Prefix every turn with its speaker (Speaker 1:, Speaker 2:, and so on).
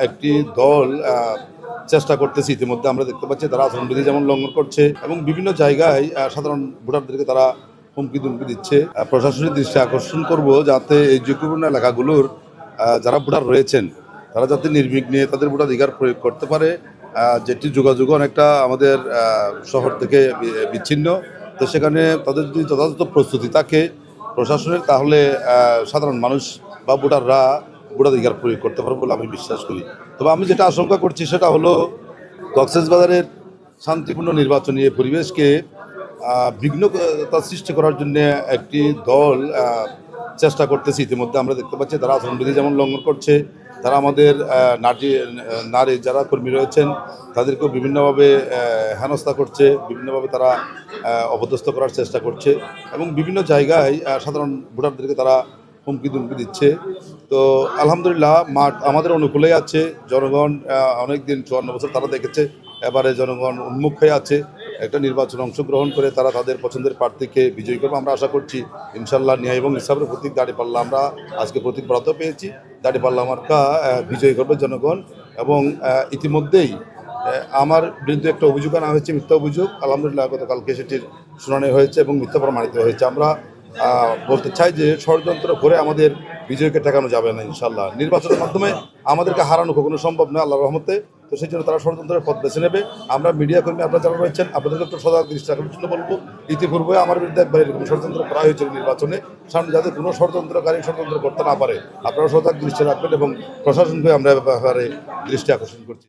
Speaker 1: একটি দল চেষ্টা করতেছে, ইতিমধ্যে আমরা দেখতে পাচ্ছি তারা আচরণবিধি যেমন লঙ্ঘন করছে এবং বিভিন্ন জায়গায় সাধারণ ভোটারদেরকে তারা হুমকি দুমকি দিচ্ছে। প্রশাসনের দৃষ্টি আকর্ষণ করব যাতে এই ঝুঁকিপূর্ণ এলাকাগুলোর যারা ভোটার রয়েছেন তারা যাতে নির্বিঘ্নে তাদের ভোটাধিকার প্রয়োগ করতে পারে। যেটি যোগাযোগ অনেকটা আমাদের শহর থেকে বিচ্ছিন্ন, তো সেখানে তাদের যদি যথাযথ প্রস্তুতি থাকে প্রশাসনের, তাহলে সাধারণ মানুষ বা ভোটাররা ভোটাধিকার প্রয়োগ করতে পারবে বলে আমি বিশ্বাস করি। তবে আমি যেটা আশঙ্কা করছি সেটা হলো কক্সবাজারের শান্তিপূর্ণ নির্বাচনী পরিবেশকে বিঘ্নতা সৃষ্টি করার জন্য একটি দল চেষ্টা করতেছে, ইতিমধ্যে আমরা দেখতে পাচ্ছি তারা আচরণবিধি যেমন লঙ্ঘন করছে, তারা আমাদের নারী যারা কর্মী রয়েছেন তাদেরকেও বিভিন্নভাবে হেনস্থা করছে, বিভিন্নভাবে তারা অপদস্থ করার চেষ্টা করছে এবং বিভিন্ন জায়গায় সাধারণ ভোটারদেরকে তারা হুমকি দুমকি দিচ্ছে। তো আলহামদুলিল্লাহ মাঠ আমাদের অনুকূলেই আছে। জনগণ অনেক দিন 54 বছর তারা দেখেছে, এবারে জনগণ উন্মুখ হয়ে আছে একটা নির্বাচনে অংশগ্রহণ করে তারা তাদের পছন্দের প্রার্থীকে বিজয়ী করবে। আমরা আশা করছি ইনশাল্লাহ ন্যায় এবং ইনসাফের প্রতীক দাঁড়িপাল্লা আমরা আজকে প্রতীক বরাদ্দ পেয়েছি, দাঁড়িপাল্লা মার্কা বিজয়ী করবে জনগণ। এবং ইতিমধ্যেই আমার বিরুদ্ধে একটা অভিযোগ আনা হয়েছে, মিথ্যা অভিযোগ। আলহামদুলিল্লাহ গতকালকে সেটির শুনানি হয়েছে এবং মিথ্যা প্রমাণিত হয়েছে। আমরা বলতে চাই যে ষড়যন্ত্র করে আমাদের বিজয়কে ঠেকানো যাবে না। ইনশাল্লাহ নির্বাচনের মাধ্যমে আমাদেরকে হারানো কখনো সম্ভব নয় আল্লাহর রহমতে। তো সেই জন্য তারা ষড়যন্ত্রের পথ বেছে নেবে। আমরা মিডিয়া কর্মী আপনারা যারা রয়েছেন আপনাদেরকে একটু সজাগ দৃষ্টি রাখার জন্য বলবো, ইতিপূর্বে আমার বিরুদ্ধে একবার এরকম ষড়যন্ত্র করা হয়েছিল নির্বাচনে, সামনে যাতে কোনো ষড়যন্ত্রকারী ষড়যন্ত্র করতে না পারে আপনারা সজাগ দৃষ্টি রাখবেন এবং প্রশাসনকে আমরা ব্যাপারে দৃষ্টি আকর্ষণ করছি।